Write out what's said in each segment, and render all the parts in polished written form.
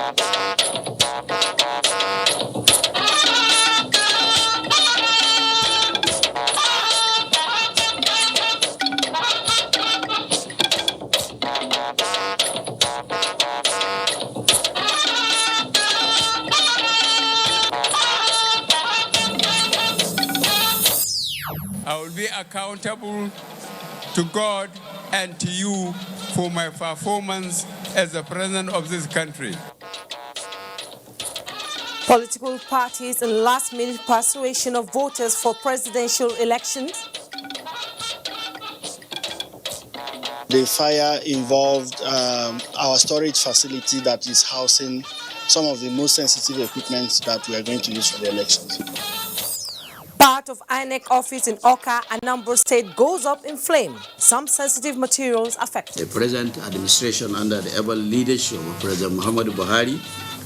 I will be accountable to God and to you for my performance as the president of this country. Political parties and last-minute persuasion of voters for presidential elections. The fire involved our storage facility that is housing some of the most sensitive equipment that we are going to use for the elections. Part of INEC office in Oka, Anambra State, goes up in flame. Some sensitive materials affected. The present administration, under the able leadership of President Muhammadu Buhari,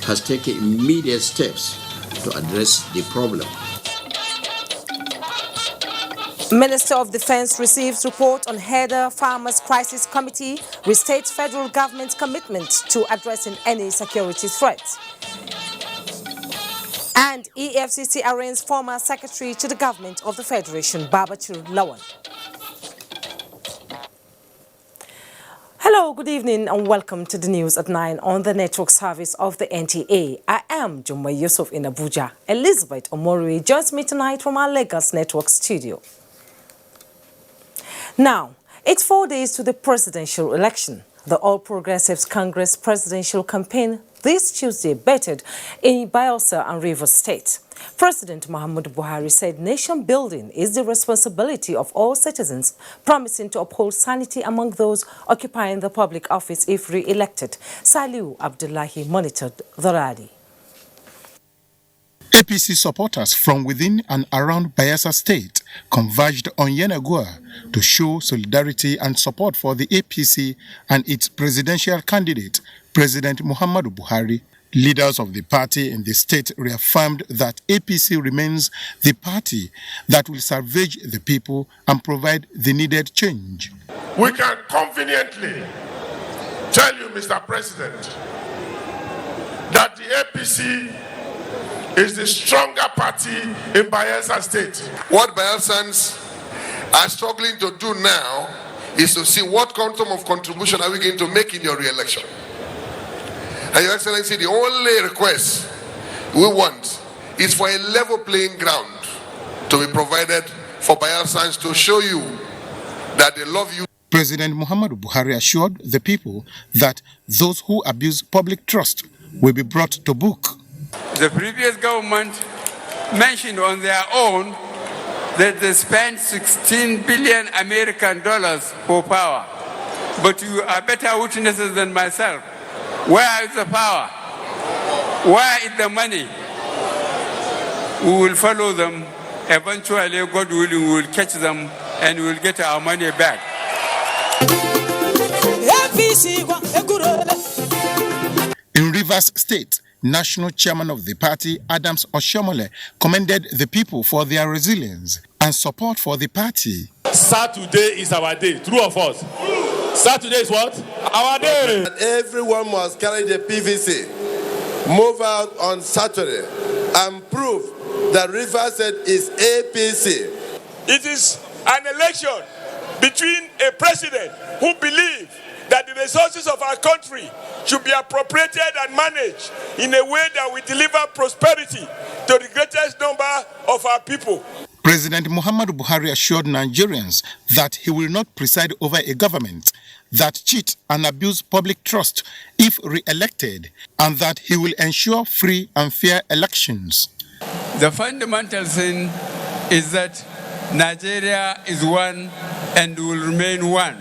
has taken immediate steps to address the problem. Minister of Defense receives report on Heather Farmers Crisis Committee, restates federal government's commitment to addressing any security threats. And EFCC arraigns former secretary to the government of the Federation, Babachir Lawan. Hello, good evening and welcome to the news at 9 on the network service of the NTA. I am Jumma Yusuf in Abuja. Elizabeth Omori joins me tonight from our Lagos network studio. Now, it's 4 days to the presidential election. The All Progressives Congress presidential campaign this Tuesday bettered in Bayelsa and Rivers State. President Muhammadu Buhari said nation building is the responsibility of all citizens, promising to uphold sanity among those occupying the public office if re-elected. Saliu Abdullahi monitored the rally. APC supporters from within and around Bayelsa State converged on Yenagoa to show solidarity and support for the APC and its presidential candidate, President Muhammadu Buhari. Leaders of the party in the state reaffirmed that APC remains the party that will salvage the people and provide the needed change. We can conveniently tell you, Mr. President, that the APC is the stronger party in Bayelsa State. What Bayelsans are struggling to do now is to see what quantum of contribution are we going to make in your re-election. And Your Excellency, the only request we want is for a level playing ground to be provided for Bayelsans to show you that they love you. President Muhammadu Buhari assured the people that those who abuse public trust will be brought to book. The previous government mentioned on their own that they spent 16 billion American dollars for power. But you are better witnesses than myself. Where is the power? Where is the money? We will follow them. Eventually, God willing, we will catch them and we will get our money back. In Rivers State, National Chairman of the party, Adams Oshomole, commended the people for their resilience and support for the party. Saturday is our day, true of us. Saturday is what? Our day. And everyone must carry the PVC, move out on Saturday, and prove that Rivers State is APC. It is an election between a president who believes that the resources of our country should be appropriated and managed in a way that will deliver prosperity to the greatest number of our people. President Muhammadu Buhari assured Nigerians that he will not preside over a government that cheat and abuse public trust if re-elected, and that he will ensure free and fair elections. The fundamental thing is that Nigeria is one and will remain one,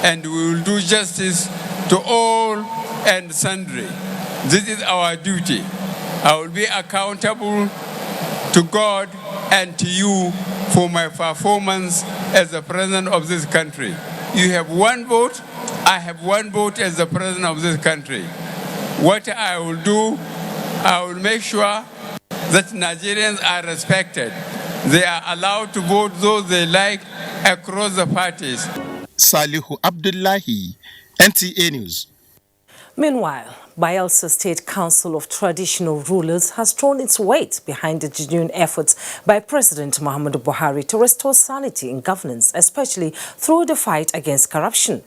and we will do justice to all and sundry. This is our duty. I will be accountable to God and to you for my performance as the president of this country. You have one vote, I have one vote as the president of this country. What I will do, I will make sure that Nigerians are respected. They are allowed to vote those they like across the parties. Salihu Abdullahi, NTA News. Meanwhile, Bayelsa State Council of Traditional Rulers has thrown its weight behind the genuine efforts by President Muhammadu Buhari to restore sanity in governance, especially through the fight against corruption.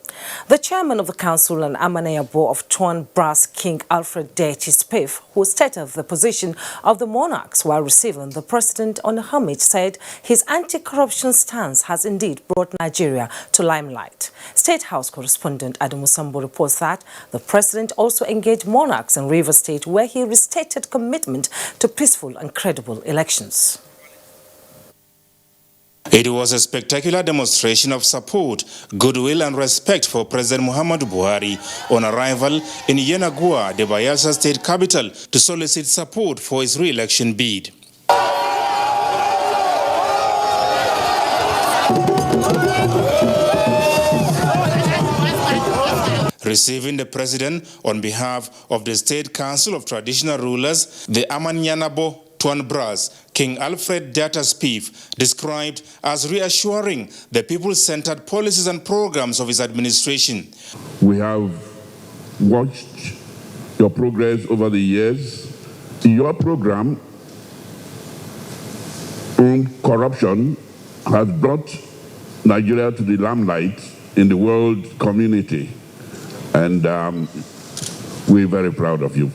The chairman of the council and Amaneyabo of Tuan Brass, King Alfred Dechi Spiff, who stated the position of the monarchs while receiving the president on homage, said his anti-corruption stance has indeed brought Nigeria to limelight. State House correspondent Adamu Sambo reports that the president also engaged monarchs in Rivers State, where he restated commitment to peaceful and credible elections. It was a spectacular demonstration of support, goodwill and respect for President Muhammadu Buhari on arrival in Yenagoa, the Bayelsa state capital, to solicit support for his re-election bid. Receiving the president on behalf of the State Council of Traditional Rulers, the Amanyanabo Tuan Brass, King Alfred Dechi Spiff, described as reassuring the people-centered policies and programs of his administration. We have watched your progress over the years. Your program on corruption has brought Nigeria to the limelight in the world community. And we're very proud of you.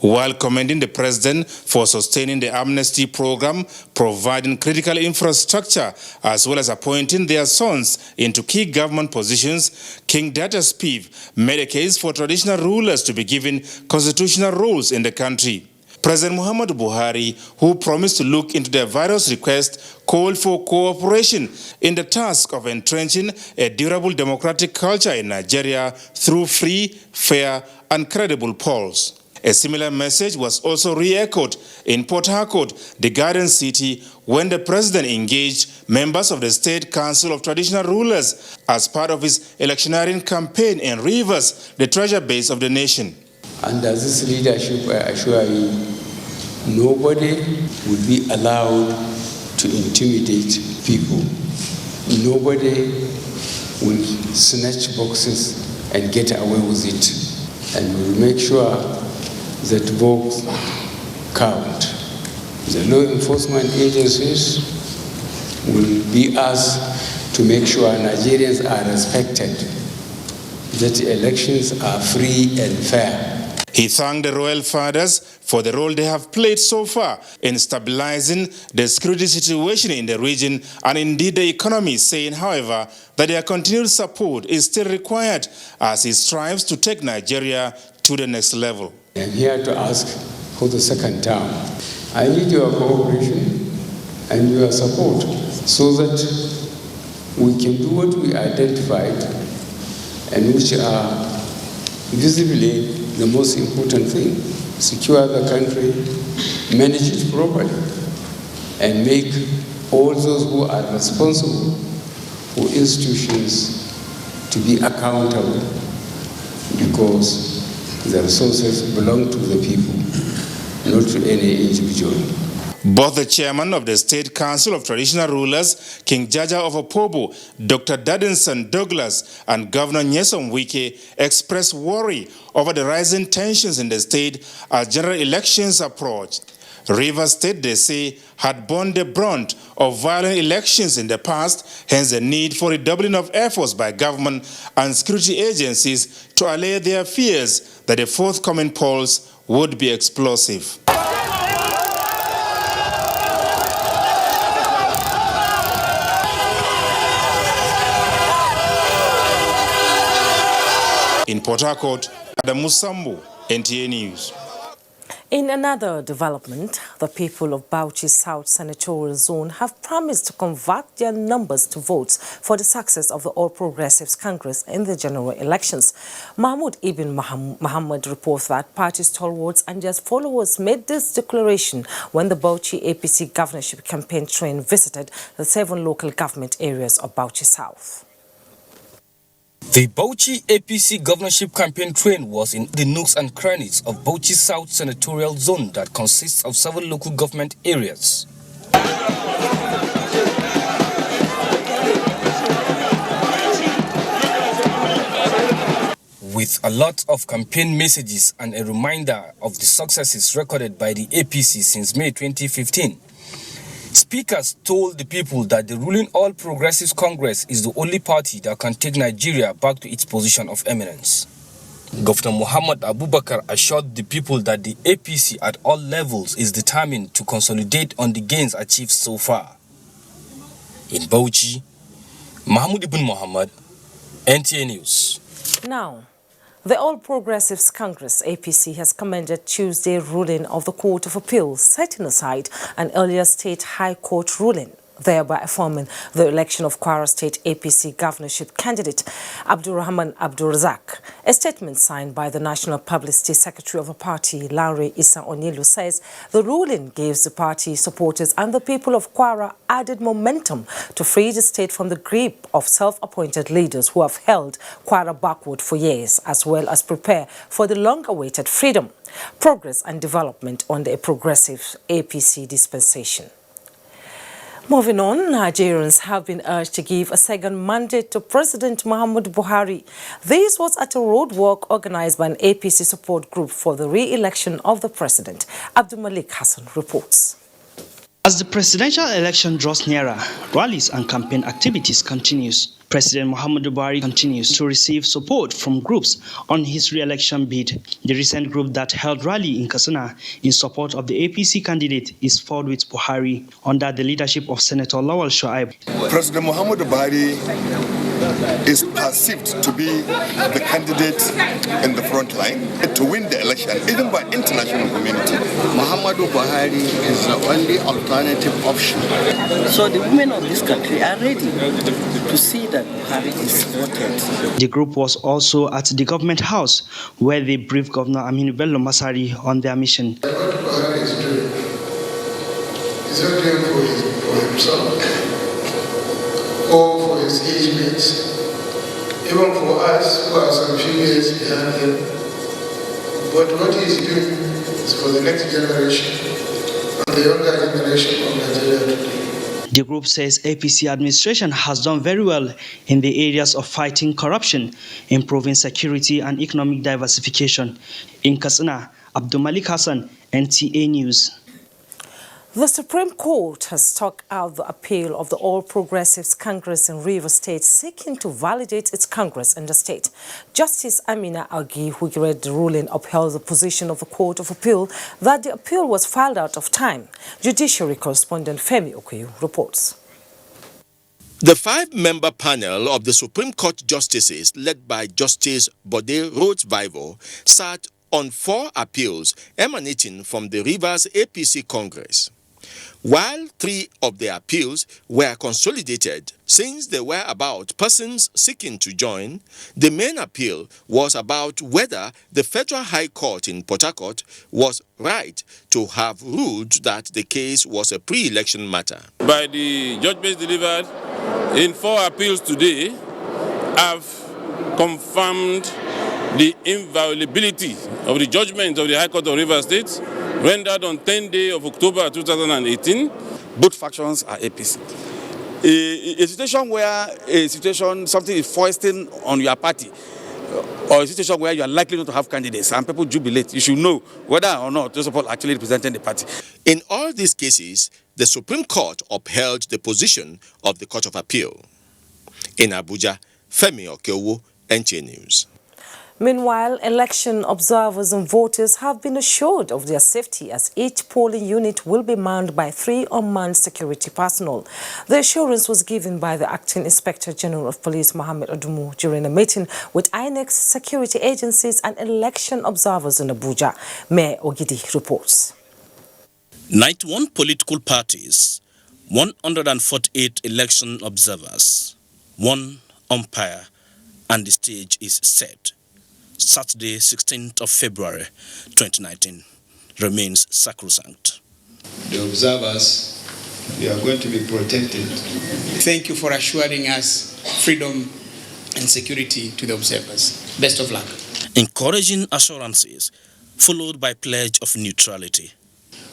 While commending the president for sustaining the Amnesty program, providing critical infrastructure, as well as appointing their sons into key government positions, King Dechi Spiff made a case for traditional rulers to be given constitutional roles in the country. President Muhammadu Buhari, who promised to look into their various requests, called for cooperation in the task of entrenching a durable democratic culture in Nigeria through free, fair, and credible polls. A similar message was also re-echoed in Port Harcourt, the Garden City, when the president engaged members of the State Council of Traditional Rulers as part of his electioneering campaign in Rivers, the treasure base of the nation. Under this leadership, I assure you, nobody will be allowed to intimidate people. Nobody will snatch boxes and get away with it. And we will make sure that votes count. The law enforcement agencies will be asked to make sure Nigerians are respected, that elections are free and fair. He thanked the royal fathers for the role they have played so far in stabilizing the security situation in the region and indeed the economy, saying, however, that their continued support is still required as he strives to take Nigeria to the next level. I'm here to ask for the second term. I need your cooperation and your support so that we can do what we identified and which are visibly the most important thing: secure the country, manage it properly, and make all those who are responsible for institutions to be accountable, because the resources belong to the people, not to any individual. Both the chairman of the State Council of Traditional Rulers, King Jaja of Opobo, Dr. Dadinson Douglas, and Governor Nyesom Wike expressed worry over the rising tensions in the state as general elections approach. Rivers State, they say, had borne the brunt of violent elections in the past, hence the need for redoubling of efforts by government and security agencies to allay their fears that the forthcoming polls would be explosive. In Port Harcourt, Adamu Sambo, NTA News. In another development, the people of Bauchi South Senatorial Zone have promised to convert their numbers to votes for the success of the All Progressives Congress in the general elections. Mahmoud Ibn Muhammad reports that party stalwarts and their followers made this declaration when the Bauchi APC governorship campaign train visited the 7 local government areas of Bauchi South. The Bauchi APC governorship campaign train was in the nooks and crannies of Bauchi South Senatorial Zone that consists of 7 local government areas. with a lot of campaign messages and a reminder of the successes recorded by the APC since May 2015. Speakers told the people that the ruling All Progressives Congress is the only party that can take Nigeria back to its position of eminence. Governor Muhammad Abubakar assured the people that the APC at all levels is determined to consolidate on the gains achieved so far. In Bauchi, Mahmoud Ibn Muhammad, NTA News. Now, the All Progressives Congress, APC, has commended Tuesday's ruling of the Court of Appeal, setting aside an earlier State High Court ruling, thereby affirming the election of Kwara State APC governorship candidate Abdulrahman Abdulrazak. A statement signed by the National Publicity Secretary of the party, Lanre Issa Onilu, says the ruling gives the party supporters and the people of Kwara added momentum to free the state from the grip of self-appointed leaders who have held Kwara backward for years, as well as prepare for the long-awaited freedom, progress and development under a progressive APC dispensation. Moving on, Nigerians have been urged to give a second mandate to President Muhammadu Buhari. This was at a roadwalk organized by an APC support group for the re-election of the president. Abdul Malik Hassan reports. As the presidential election draws nearer, rallies and campaign activities continues. President Muhammadu Buhari continues to receive support from groups on his re-election bid. The recent group that held rally in Katsina in support of the APC candidate is forward with Buhari under the leadership of Senator Lawal Shoaib. President Muhammadu Buhari is perceived to be the candidate in the front line to win the election, even by international community. Muhammadu Buhari is the only alternative option. So the women of this country are ready to see that Buhari is voted. The group was also at the government house where they briefed Governor Aminu Bello Masari on their mission. What Buhari is doing is not doing for himself or for his age mates, even for us who are some few years behind him. But what he is doing is for the next generation and the younger generation of Nigeria today. The group says APC administration has done very well in the areas of fighting corruption, improving security and economic diversification. In Katsina, Abdul Malik Hassan, NTA News. The Supreme Court has struck out the appeal of the All Progressives Congress in Rivers State seeking to validate its Congress in the state. Justice Amina Agi, who read the ruling, upheld the position of the Court of Appeal that the appeal was filed out of time. Judiciary correspondent Femi Okuyu reports. The five-member panel of the Supreme Court justices, led by Justice Bode Rhodes-Vivo, sat on 4 appeals emanating from the Rivers APC Congress. While 3 of the appeals were consolidated since they were about persons seeking to join, the main appeal was about whether the Federal High Court in Port Harcourt was right to have ruled that the case was a pre-election matter. By the judgments delivered in 4 appeals today, have confirmed the inviolability of the judgment of the High Court of Rivers State rendered on 10th day of October 2018. Both factions are APC. A situation where something is foisting on your party, or a situation where you are likely not to have candidates and people jubilate, you should know whether or not those people actually representing the party. In all these cases, the Supreme Court upheld the position of the Court of Appeal. In Abuja, Femi Okeowo, NTA News. Meanwhile, election observers and voters have been assured of their safety as each polling unit will be manned by 3 unmanned security personnel. The assurance was given by the Acting Inspector General of Police, Mohammed Adumu, during a meeting with INEC security agencies and election observers in Abuja. Mayor Ogidi reports. 91 political parties, 148 election observers, 1 umpire, and the stage is set. Saturday, 16th of February 2019 remains sacrosanct. The observers, we are going to be protected. Thank you for assuring us freedom and security to the observers. Best of luck. Encouraging assurances followed by pledge of neutrality.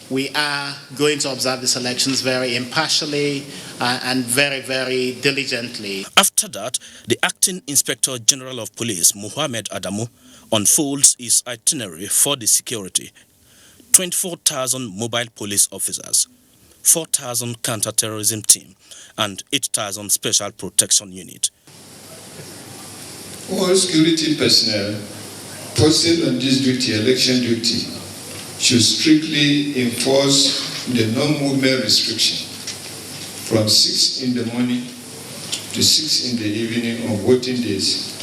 we are going to observe these elections very impartially and very, very diligently. After that, the Acting Inspector General of Police, Mohammed Adamu, unfolds his itinerary for the security. 24,000 mobile police officers, 4,000 counter-terrorism team, and 8,000 special protection unit. All security personnel posted on this duty, election duty, should strictly enforce the non-movement restriction from 6 in the morning to 6 in the evening on voting days.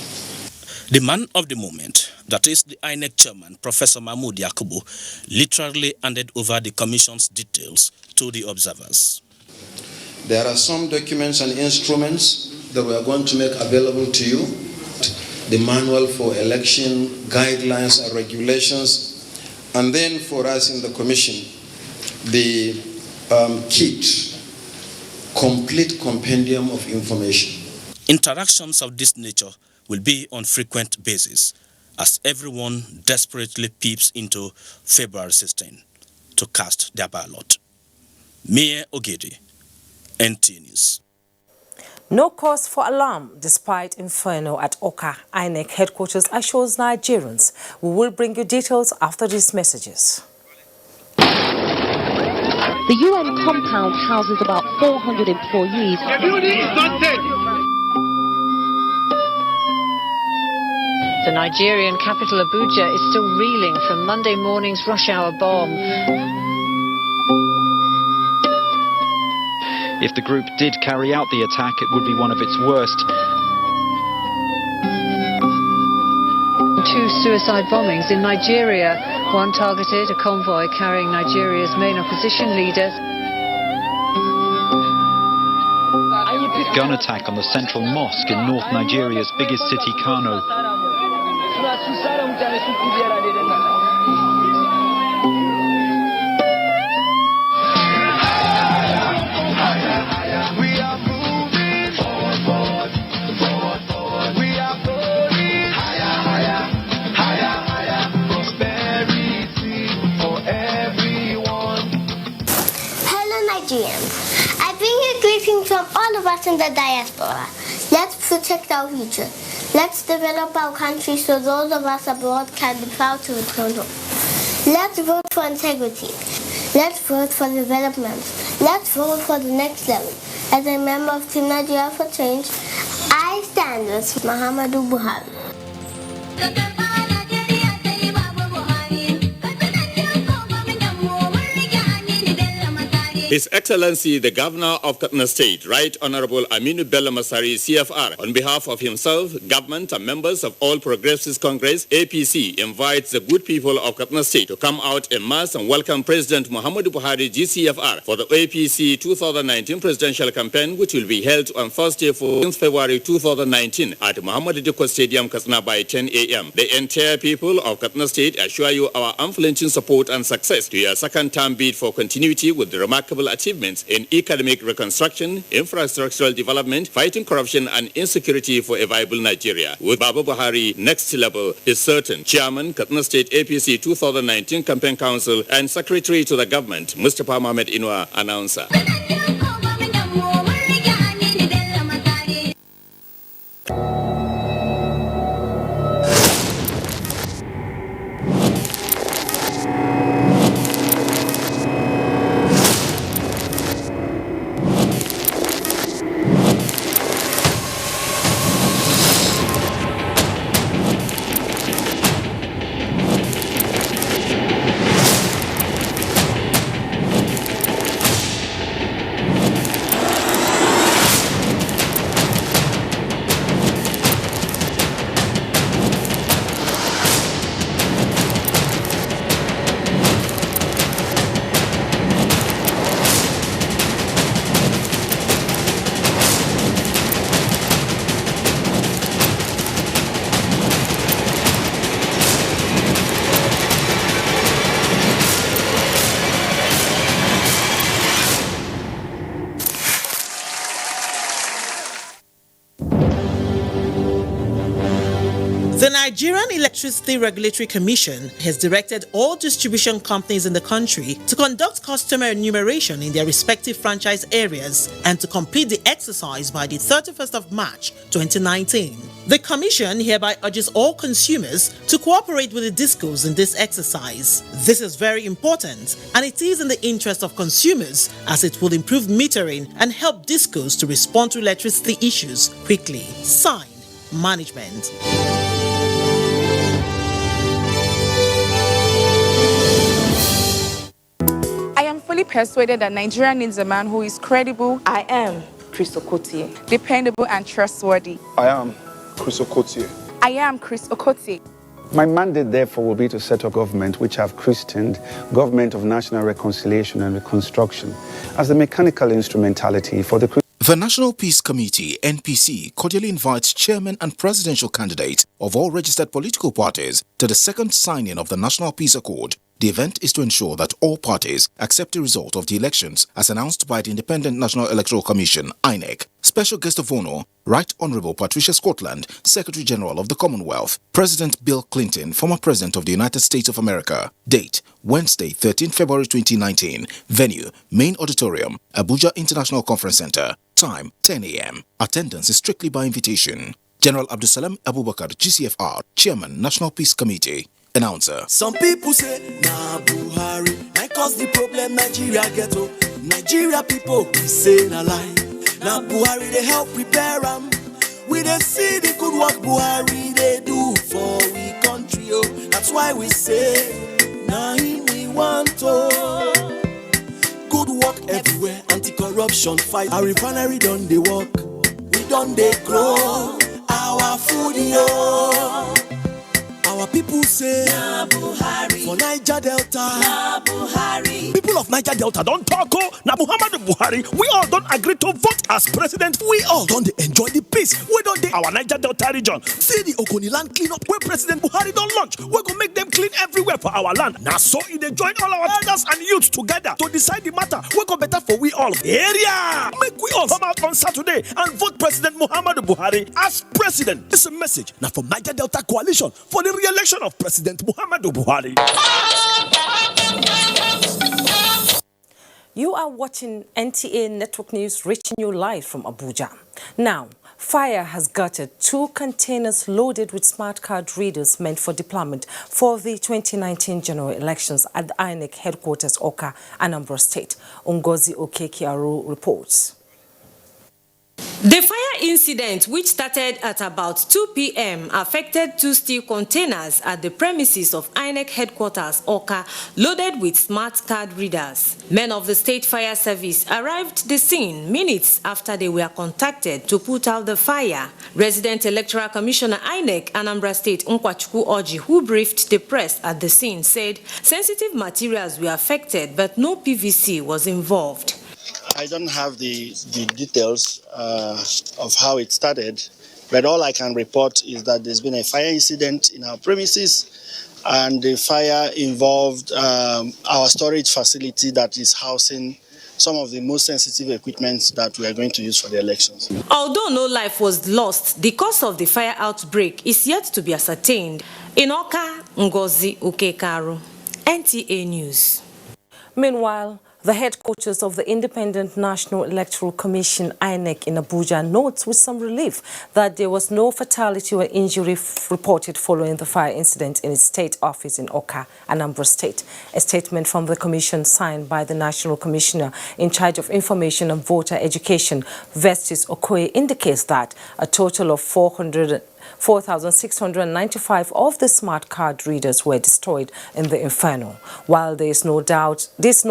The man of the moment, that is the INEC chairman, Professor Mahmoud Yakubu, literally handed over the commission's details to the observers. There are some documents and instruments that we are going to make available to you. The manual for election guidelines and regulations, and then for us in the commission, the kit, complete compendium of information. Interactions of this nature will be on frequent basis, as everyone desperately peeps into February 16 to cast their ballot. Mayor Ogedi, NT News. No cause for alarm despite inferno at Oka. INEC headquarters assures Nigerians. We will bring you details after these messages. The UN compound houses about 400 employees. The building is not safe. The Nigerian capital Abuja is still reeling from Monday morning's rush hour bomb. If the group did carry out the attack, it would be one of its worst. 2 suicide bombings in Nigeria. One targeted a convoy carrying Nigeria's main opposition leader. Gun attack on the central mosque in North Nigeria's biggest city, Kano. I bring you greetings from all of us in the diaspora. Let's protect our future. Let's develop our country so those of us abroad can be proud to return home. Let's vote for integrity. Let's vote for development. Let's vote for the next level. As a member of Team Nigeria for Change, I stand with Muhammadu Buhari. His Excellency, the Governor of Kaduna State, Right Honorable Aminu Bello Masari, CFR, on behalf of himself, government, and members of All Progressives Congress, APC, invites the good people of Kaduna State to come out en masse and welcome President Muhammadu Buhari, GCFR, for the APC 2019 presidential campaign, which will be held on Thursday, 14th February 2019 at Muhammadu Dikko Stadium, Katsina by 10 a.m. The entire people of Kaduna State assure you our unflinching support and success to your second-term bid for continuity with the remarkable achievements in economic reconstruction, infrastructural development, fighting corruption and insecurity for a viable Nigeria. With Baba Buhari, next level is certain. Chairman, Kaduna State APC 2019 Campaign Council and Secretary to the Government, Mustapha Mohamed Inua, announcer. Nigerian Electricity Regulatory Commission has directed all distribution companies in the country to conduct customer enumeration in their respective franchise areas and to complete the exercise by the 31st of March 2019. The Commission hereby urges all consumers to cooperate with the DISCOs in this exercise. This is very important, and it is in the interest of consumers as it will improve metering and help DISCOs to respond to electricity issues quickly. Sign, Management. I am fully persuaded that Nigeria needs a man who is credible. I am Chris Okotie. Dependable and trustworthy. I am Chris Okotie. I am Chris Okotie. My mandate, therefore, will be to set up government which I've christened Government of National Reconciliation and Reconstruction as the mechanical instrumentality for the... The National Peace Committee, NPC, cordially invites chairman and presidential candidates of all registered political parties to the second signing of the National Peace Accord. The event is to ensure that all parties accept the result of the elections as announced by the Independent National Electoral Commission, INEC. Special guest of honor, Right Honorable Patricia Scotland, Secretary General of the Commonwealth, President Bill Clinton, former President of the United States of America. Date, Wednesday, 13 February 2019. Venue, Main Auditorium, Abuja International Conference Center. Time, 10 a.m. Attendance is strictly by invitation. General Abdusalam Abubakar, GCFR, Chairman, National Peace Committee. Announcer. Some people say, nah, Buhari, I cause the problem Nigeria ghetto. Nigeria people, we say na lie. Now Buhari, they help prepare them. We they see the good work Buhari, they do for we country, oh. That's why we say, nah, we want to. Good work everywhere, anti-corruption fight. Our refinery done the work, we done they grow. Our food, yo. Our people say, nah, Buhari. For Niger Delta, nah, Buhari. People of Niger Delta don't talk, oh. Now Muhammadu Buhari, we all don't agree to vote as president. We all don't enjoy the peace. We don't dey our Niger Delta region. See the Ogoni land clean up where President Buhari don't launch. We're gonna make them clean everywhere for our land. Now so they join all our elders and youths together to decide the matter. We're gonna better for we all. Area! Make we all come out on Saturday and vote President Muhammadu Buhari as president. This is a message now from Niger Delta Coalition for the re-election of President Muhammadu Buhari. You are watching NTA Network News reaching you live from Abuja. Now, fire has gutted 2 containers loaded with smart card readers meant for deployment for the 2019 general elections at the INEC headquarters, Oka, Anambra State. Ngozi Okekiaru reports. The fire incident, which started at about 2 p.m., affected 2 steel containers at the premises of INEC headquarters, Oka, loaded with smart card readers. Men of the State Fire Service arrived at the scene minutes after they were contacted to put out the fire. Resident Electoral Commissioner INEC, Anambra State, Nkwachukwu Oji, who briefed the press at the scene, said sensitive materials were affected, but no PVC was involved. I don't have the details of how it started, but all I can report is that there's been a fire incident in our premises, and the fire involved our storage facility that is housing some of the most sensitive equipment that we are going to use for the elections. Although no life was lost, the cause of the fire outbreak is yet to be ascertained. In Oka, Ngozi Okekaru, NTA News. Meanwhile, the headquarters of the Independent National Electoral Commission, INEC, in Abuja, notes with some relief that there was no fatality or injury reported following the fire incident in its state office in Oka, Anambra State. A statement from the commission signed by the National Commissioner in charge of Information and Voter Education, Vestis Okoye, indicates that a total of 4,695 of the smart card readers were destroyed in the inferno. While this no doubt is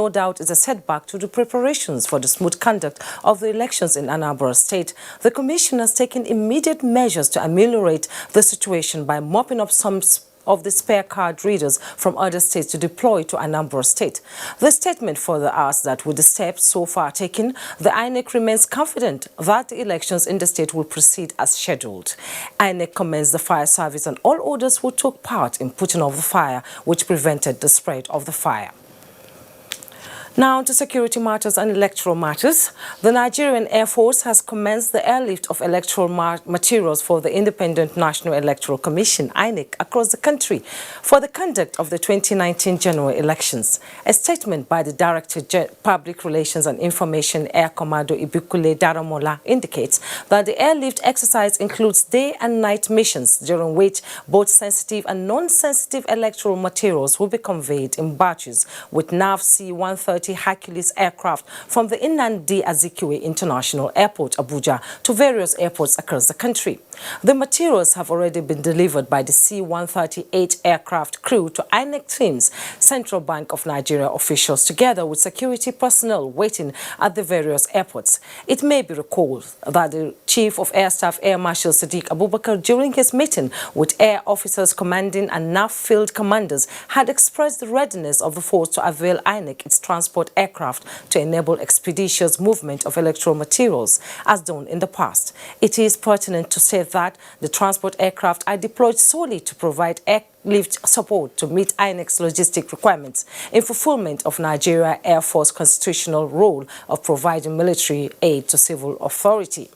a setback to the preparations for the smooth conduct of the elections in Anambra State, the Commission has taken immediate measures to ameliorate the situation by mopping up some of the spare card readers from other states to deploy to Anambra State. The statement further asks that with the steps so far taken, the INEC remains confident that the elections in the state will proceed as scheduled. INEC commends the fire service and all others who took part in putting out the fire, which prevented the spread of the fire. Now to security matters and electoral matters. The Nigerian Air Force has commenced the airlift of electoral materials for the Independent National Electoral Commission, INEC, across the country for the conduct of the 2019 general elections. A statement by the Director Public Relations and Information, Air Commodore Ibukule Daramola, indicates that the airlift exercise includes day and night missions during which both sensitive and non-sensitive electoral materials will be conveyed in batches with NAV C-130 Hercules aircraft from the Nnamdi Azikiwe International Airport, Abuja, to various airports across the country. The materials have already been delivered by the C-138 aircraft crew to INEC teams, Central Bank of Nigeria officials, together with security personnel waiting at the various airports. It may be recalled that the Chief of Air Staff, Air Marshal Sadiq Abubakar, during his meeting with air officers commanding and NAV field commanders, had expressed the readiness of the force to avail INEC its transport aircraft to enable expeditious movement of electoral materials, as done in the past. It is pertinent to say that the transport aircraft are deployed solely to provide airlift support to meet INEC's logistic requirements in fulfillment of Nigeria Air Force constitutional role of providing military aid to civil authority.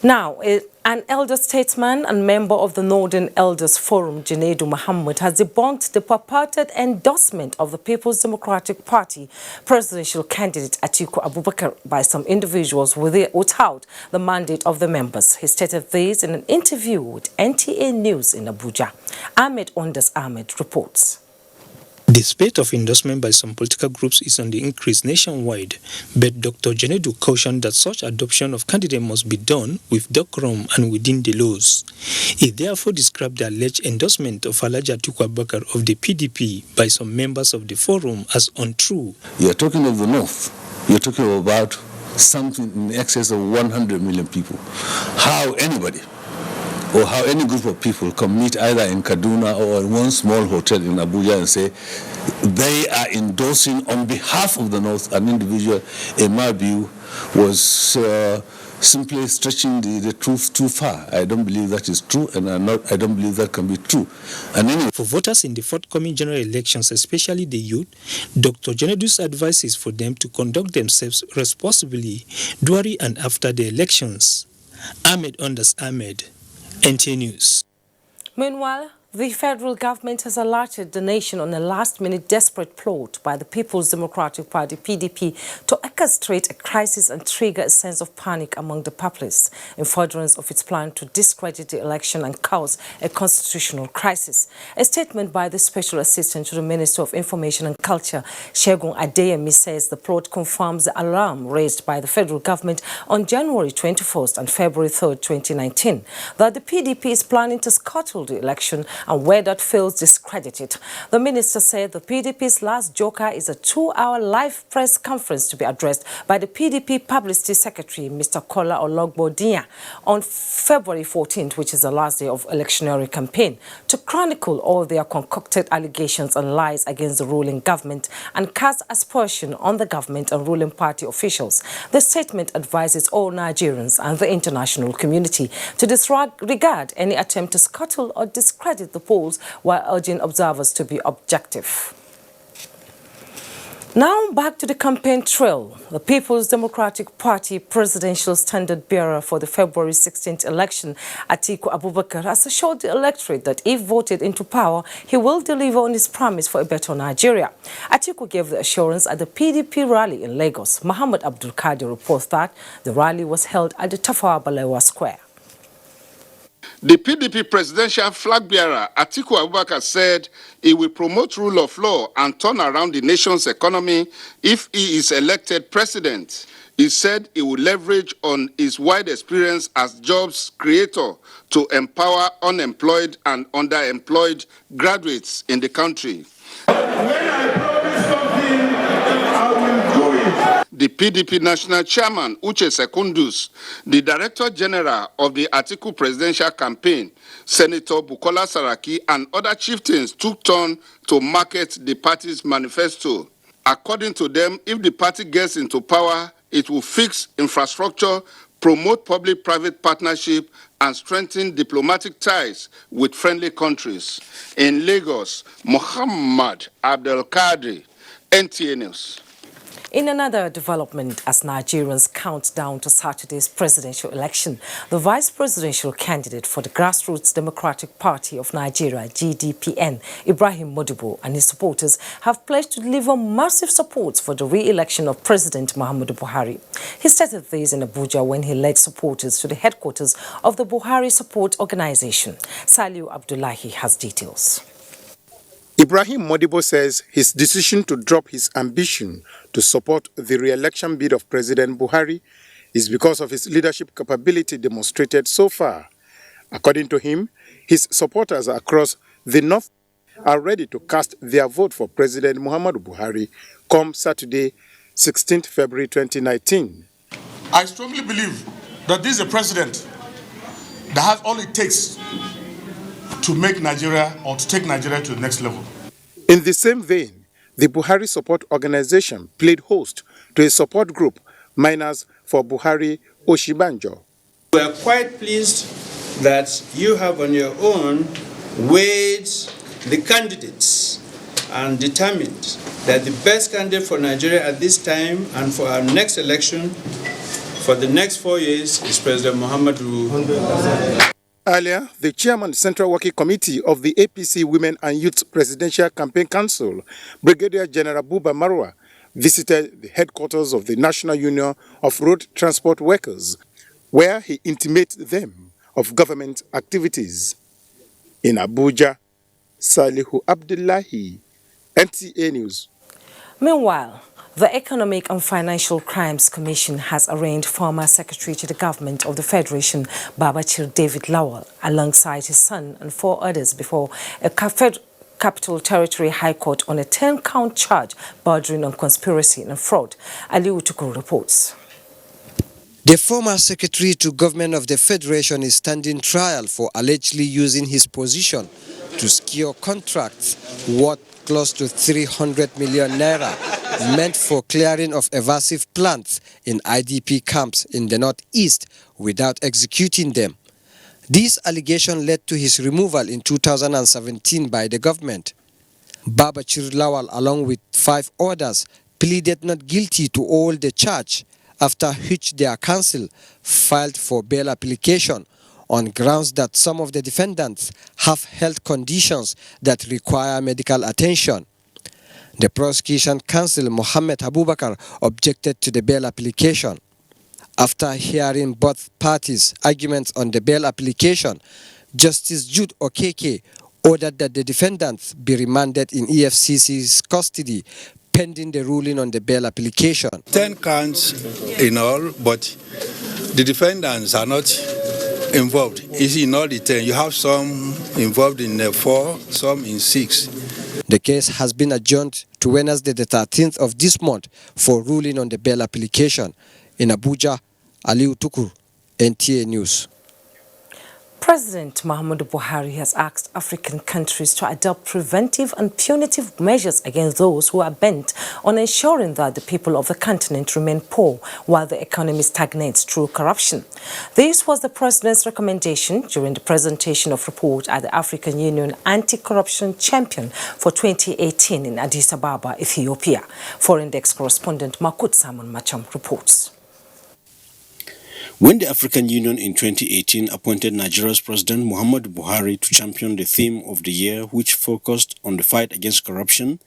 Now, an elder statesman and member of the Northern Elders Forum, Junaid Muhammad, has debunked the purported endorsement of the People's Democratic Party presidential candidate Atiku Abubakar by some individuals without the mandate of the members. He stated this in an interview with NTA News in Abuja. Ahmed Ondas Ahmed reports. The spate of endorsement by some political groups is on the increase nationwide, but Dr. Janedu cautioned that such adoption of candidate must be done with decorum and within the laws. He therefore described the alleged endorsement of Alhaji Atiku Abubakar of the PDP by some members of the forum as untrue. You're talking of the North. You're talking about something in excess of 100 million people. How anybody or how any group of people can meet either in Kaduna or in one small hotel in Abuja and say they are endorsing on behalf of the North an individual, in my view, was simply stretching the truth too far. I don't believe that is true, and I don't believe that can be true. And anyway, for voters in the forthcoming general elections, especially the youth, Dr. Janedu's advice is for them to conduct themselves responsibly during and after the elections. Ahmed Ondas Ahmed, NTA News. Meanwhile, the federal government has alerted the nation on a last-minute desperate plot by the People's Democratic Party, PDP, to orchestrate a crisis and trigger a sense of panic among the populace in furtherance of its plan to discredit the election and cause a constitutional crisis. A statement by the Special Assistant to the Minister of Information and Culture, Segun Adeyemi, says the plot confirms the alarm raised by the federal government on January 21st and February 3rd, 2019, that the PDP is planning to scuttle the election and where that fails, discredit it. The minister said the PDP's last joker is a 2-hour live press conference to be addressed by the PDP Publicity Secretary, Mr. Kola Ologbodiyan, on February 14th, which is the last day of electioneering campaign, to chronicle all their concocted allegations and lies against the ruling government and cast aspersion on the government and ruling party officials. The statement advises all Nigerians and the international community to disregard any attempt to scuttle or discredit the polls while urging observers to be objective. Now back to the campaign trail. The People's Democratic Party presidential standard bearer for the February 16th election, Atiku Abubakar, has assured the electorate that if voted into power, he will deliver on his promise for a better Nigeria. Atiku gave the assurance at the PDP rally in Lagos. Muhammad Abdul Kadir reports that the rally was held at the Tafawa Balewa Square. The PDP presidential flag bearer, Atiku Abubakar, said he will promote rule of law and turn around the nation's economy if he is elected president. He said he will leverage on his wide experience as jobs creator to empower unemployed and underemployed graduates in the country. When I promise something, I will do it. The PDP national chairman, Uche Secondus, the director general of the Atiku presidential campaign, Senator Bukola Saraki, and other chieftains took turn to market the party's manifesto. According to them, if the party gets into power, it will fix infrastructure, promote public-private partnership, and strengthen diplomatic ties with friendly countries. In Lagos, Muhammad Abdul Kadir, NTA News. In another development, as Nigerians count down to Saturday's presidential election, the vice presidential candidate for the Grassroots Democratic Party of Nigeria, GDPN, Ibrahim Modibo, and his supporters have pledged to deliver massive support for the re-election of President Muhammadu Buhari. He stated this in Abuja when he led supporters to the headquarters of the Buhari Support Organization. Saliu Abdullahi has details. Ibrahim Modibo says his decision to drop his ambition to support the re-election bid of President Buhari is because of his leadership capability demonstrated so far. According to him, his supporters across the north are ready to cast their vote for President Muhammadu Buhari come Saturday, 16th February 2019. I strongly believe that this is a president that has all it takes to make Nigeria or to take Nigeria to the next level. In the same vein, the Buhari Support Organization played host to a support group, Miners for Buhari Oshibanjo. We are quite pleased that you have on your own weighed the candidates and determined that the best candidate for Nigeria at this time and for our next election for the next 4 years is President Muhammadu Buhari. Earlier, the chairman Central Working Committee of the APC Women and Youth Presidential Campaign Council, Brigadier General Buba Marwa, visited the headquarters of the National Union of Road Transport Workers, where he intimated them of government activities. In Abuja, Salihu Abdullahi, NTA News. Meanwhile, the Economic and Financial Crimes Commission has arraigned former Secretary to the Government of the Federation, Babachir David Lawal, alongside his son and 4 others before a Capital Territory High Court on a 10-count charge bordering on conspiracy and fraud. Aliu Tukur reports. The former Secretary to Government of the Federation is standing trial for allegedly using his position to secure contracts worth close to 300 million naira meant for clearing of evasive plants in IDP camps in the northeast without executing them. This allegation led to his removal in 2017 by the government. Babachir Lawal, along with 5 others, pleaded not guilty to all the charge, after which their counsel filed for bail application on grounds that some of the defendants have health conditions that require medical attention. The prosecution counsel, Mohammed Abubakar, objected to the bail application. After hearing both parties' arguments on the bail application, Justice Jude Okeke ordered that the defendants be remanded in EFCC's custody pending the ruling on the bail application. 10 counts in all, but the defendants are not involved. Is in all the 10. You have some involved in 4, some in 6. The case has been adjourned to Wednesday the 13th of this month for ruling on the bail application. In Abuja, Aliu Tukur, NTA News. President Muhammadu Buhari has asked African countries to adopt preventive and punitive measures against those who are bent on ensuring that the people of the continent remain poor while the economy stagnates through corruption. This was the president's recommendation during the presentation of report at the African Union Anti-Corruption Champion for 2018 in Addis Ababa, Ethiopia. Foreign Desk correspondent Makut Simon Macham reports. When the African Union in 2018 appointed Nigeria's President Muhammadu Buhari to champion the theme of the year, which focused on the fight against corruption,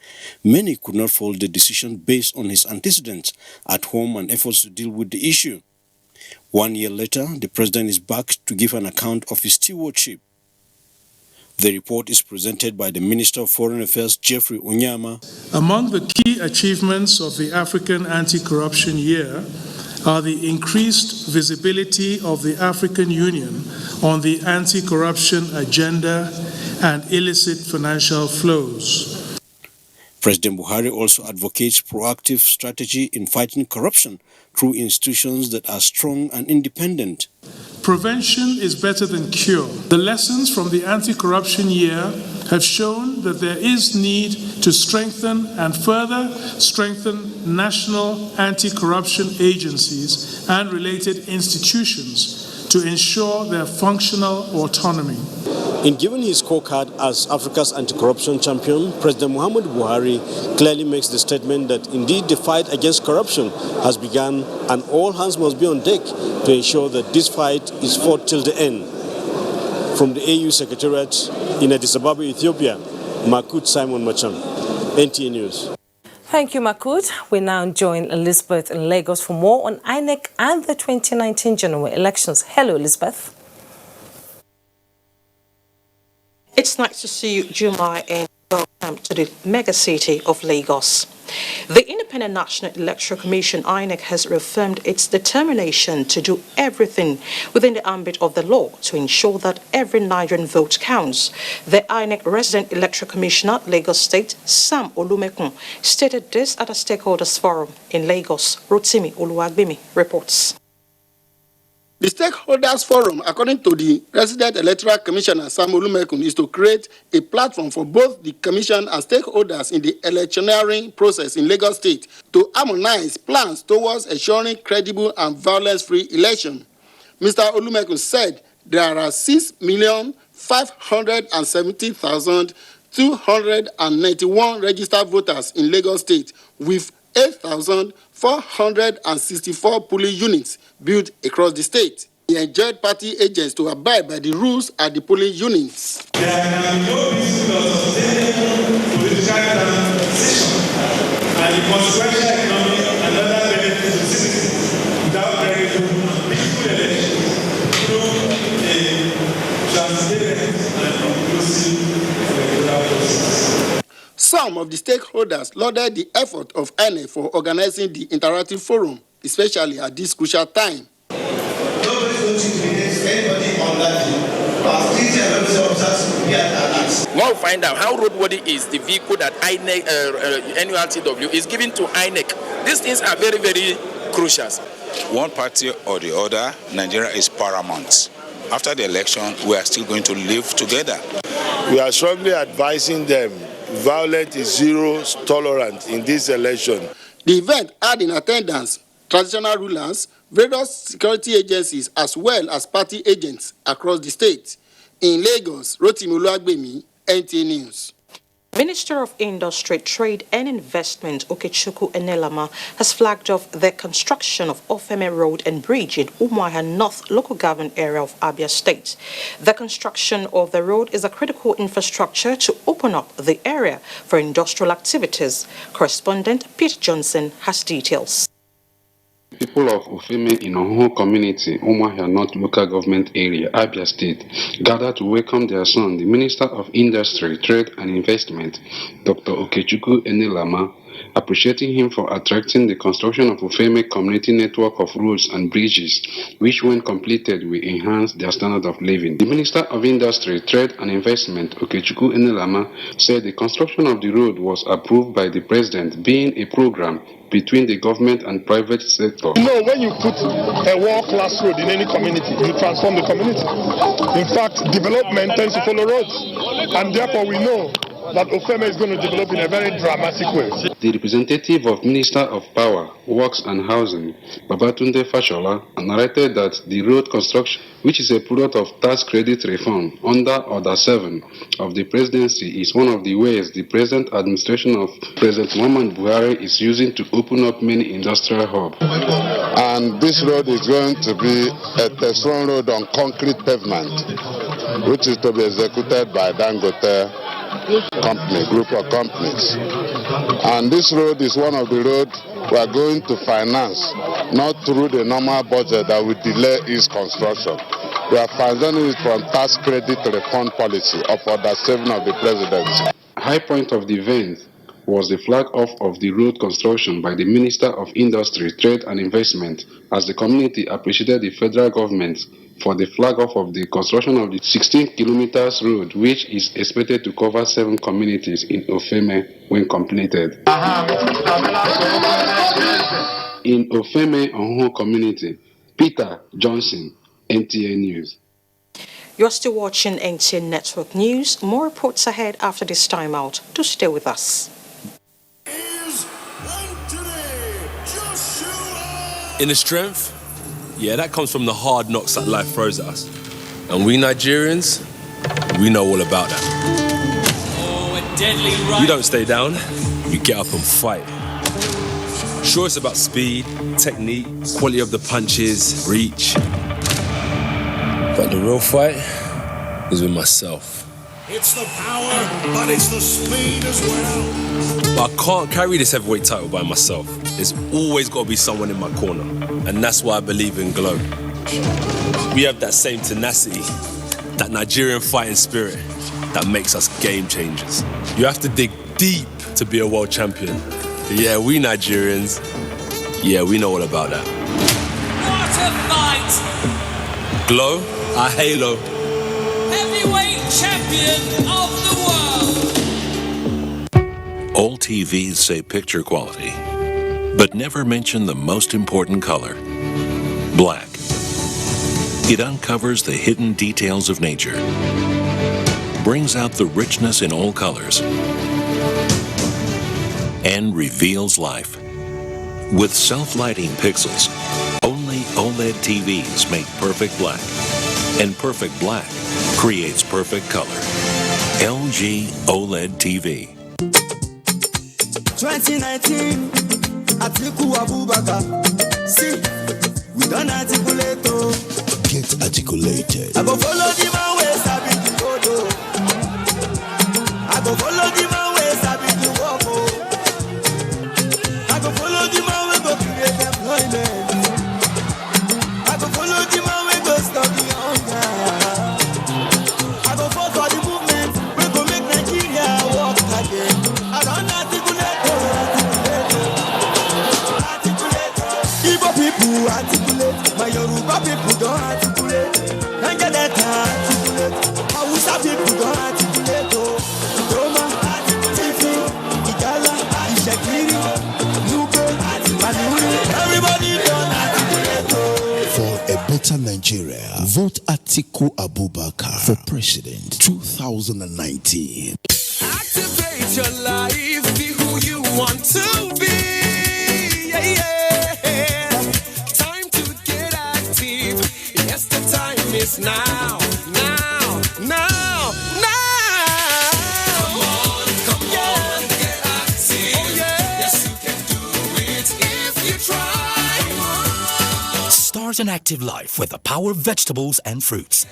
many could not fault the decision based on his antecedents at home and efforts to deal with the issue. 1 year later, the president is back to give an account of his stewardship. The report is presented by the Minister of Foreign Affairs, Geoffrey Onyama. Among the key achievements of the African Anti-Corruption Year are the increased visibility of the African Union on the anti-corruption agenda and illicit financial flows. President Buhari also advocates proactive strategy in fighting corruption through institutions that are strong and independent. Prevention is better than cure. The lessons from the anti-corruption year have shown that there is need to strengthen and further strengthen national anti-corruption agencies and related institutions to ensure their functional autonomy. In giving his scorecard as Africa's anti-corruption champion, President Muhammadu Buhari clearly makes the statement that indeed the fight against corruption has begun and all hands must be on deck to ensure that this fight is fought till the end. From the AU Secretariat in Addis Ababa, Ethiopia, Makut Simon Machan, NTA News. Thank you, Makut. We now join Elizabeth in Lagos for more on INEC and the 2019 general elections. Hello, Elizabeth. It's nice to see you, Juma, and welcome to the mega city of Lagos. The Independent National Electoral Commission, INEC, has reaffirmed its determination to do everything within the ambit of the law to ensure that every Nigerian vote counts. The INEC Resident Electoral Commissioner, Lagos State, Sam Olumekun, stated this at a stakeholders forum in Lagos. Rotimi Oluwagbemi reports. The Stakeholders Forum, according to the Resident Electoral Commissioner Sam Olumekun, is to create a platform for both the Commission and stakeholders in the electioneering process in Lagos State to harmonize plans towards ensuring credible and violence-free election. Mr. Olumekun said there are 6,570,291 registered voters in Lagos State, with 8,464 polling units built across the state. He enjoined party agents to abide by the rules at the polling units. There can be no peaceful or sustainable political transition and the consequential economic and other benefits to citizens without credible and peaceful elections through a transparent and inclusive electoral process. Some of the stakeholders lauded the effort of INEC for organizing the interactive forum, especially at this crucial time. Nobody is going to be against anybody on that day. Our state and local officers will be at alert. Now find out how roadworthy is the vehicle that INEC, NURTW is giving to INEC. These things are very, very crucial. One party or the other, Nigeria is paramount. After the election, we are still going to live together. We are strongly advising them. Violence is zero tolerance in this election. The event had in attendance traditional rulers, various security agencies, as well as party agents across the state. In Lagos, Rotimi Oluwagbemi, NTA News. Minister of Industry, Trade and Investment Okechukwu Enelama has flagged off the construction of Ofeme Road and Bridge in Umuahia North local government area of Abia State. The construction of the road is a critical infrastructure to open up the area for industrial activities. Correspondent Pete Johnson has details. People of Ofeme in Oho community, Umuahia North local government area, Abia State, gathered to welcome their son, the Minister of Industry, Trade and Investment, Dr. Okechukwu Enelama, appreciating him for attracting the construction of Ofeme community network of roads and bridges, which when completed will enhance their standard of living. The Minister of Industry, Trade and Investment, Okechukwu Enelama, said the construction of the road was approved by the President, being a program between the government and private sector. You know, when you put a world-class road in any community, you transform the community. In fact, development tends to follow roads, and therefore we know that Ofeme is going to develop in a very dramatic way. The representative of Minister of Power, Works and Housing, Babatunde Fashola, narrated that the road construction, which is a product of tax credit reform under Order 7 of the presidency, is one of the ways the present administration of President Muhammadu Buhari is using to open up many industrial hubs. And this road is going to be a test run road on concrete pavement, which is to be executed by Dangote group of companies. And this road is one of the roads we are going to finance, not through the normal budget that will delay its construction. We are financing it from tax credit reform policy of Order 7 of the presidency. High point of the event was the flag off of the road construction by the Minister of Industry, Trade and Investment, as the community appreciated the federal government for the flag off of the construction of the 16 kilometers road, which is expected to cover 7 communities in Ofeme when completed. In Ofeme Oho community, Peter Johnson, NTA News. You're still watching NTA Network News. More reports ahead after this time out. Do stay with us. In the strength yeah, that comes from the hard knocks that life throws at us. And we Nigerians, we know all about that. Oh, a deadly right. We don't stay down, we get up and fight. Sure, it's about speed, technique, quality of the punches, reach. But the real fight is with myself. It's the power, but it's the speed as well. But I can't carry this heavyweight title by myself. There's always got to be someone in my corner. And that's why I believe in Glow. We have that same tenacity, that Nigerian fighting spirit that makes us game changers. You have to dig deep to be a world champion. But yeah, we Nigerians, yeah, we know all about that. What a fight! Glow, our halo. Heavyweight champion of the world! All TVs say picture quality, but never mention the most important color, black. It uncovers the hidden details of nature, brings out the richness in all colors, and reveals life. With self-lighting pixels, only OLED TVs make perfect black, and perfect black creates perfect color. LG OLED TV. 2019, Atiku Abubakar. See, we don't articulate. Get articulated. I go follow the man where Sabi the Kodo. I go follow the man where Sabi the Woko. I go follow the man where go create employment. I go follow the man where go stop the hunger. I go fall for the movement where go make Nigeria walk again. I don't articulate. Igbo people articulate. My Yoruba people don't articulate. Niger Delta articulate. Hausa people don't articulate. Roma, Tifi, Igala, Ishekiri, Nupe, Manuri. Everybody don't articulate. For a better Nigeria, vote Atiku Abubakar for president 2019. Activate your life, be who you want to be. Yeah, yeah. Time to get active. Yes, the time is now, now, now, now. Come on, get active. Oh, yeah. Yes, you can do it if you try. Start an active life with the power of vegetables and fruits.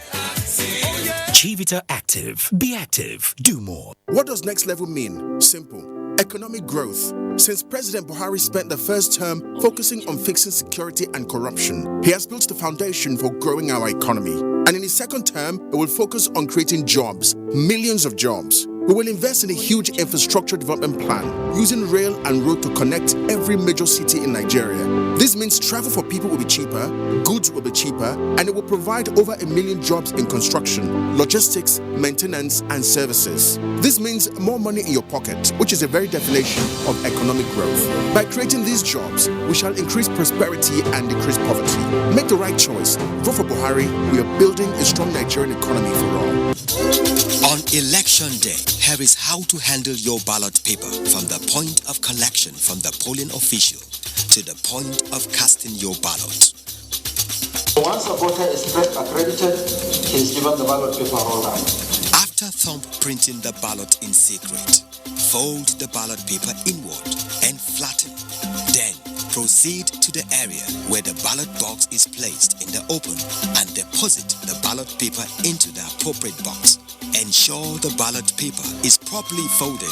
Chivita Active. Be active. Do more. What does next level mean? Simple. Economic growth. Since President Buhari spent the first term focusing on fixing security and corruption, he has built the foundation for growing our economy. And in his second term, he will focus on creating jobs, millions of jobs. We will invest in a huge infrastructure development plan, using rail and road to connect every major city in Nigeria. This means travel for people will be cheaper, goods will be cheaper, and it will provide over 1 million jobs in construction, logistics, maintenance, and services. This means more money in your pocket, which is the very definition of economic growth. By creating these jobs, we shall increase prosperity and decrease poverty. Make the right choice. Vote for Buhari. We are building a strong Nigerian economy for all. On election day, here is how to handle your ballot paper from the point of collection from the polling official to the point of casting your ballot. Once a voter is accredited, he is given the ballot paper holder. After thumbprinting the ballot in secret, fold the ballot paper inward and flatten. Then proceed to the area where the ballot box is placed in the open and deposit the ballot paper into the appropriate box. Ensure the ballot paper is properly folded.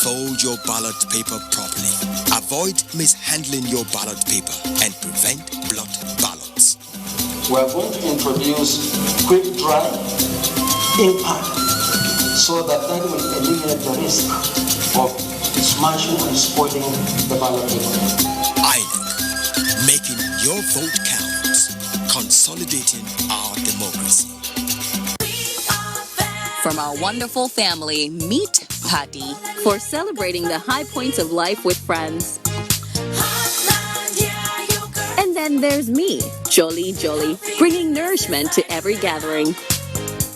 Fold your ballot paper properly. Avoid mishandling your ballot paper and prevent blot ballots. We are going to introduce quick dry impact so that will eliminate the risk of smashing and spoiling the ballot paper. INEC, making your vote count, consolidating our democracy. From our wonderful family, meet Patty for celebrating the high points of life with friends. And then there's me, Jolly, bringing nourishment to every gathering.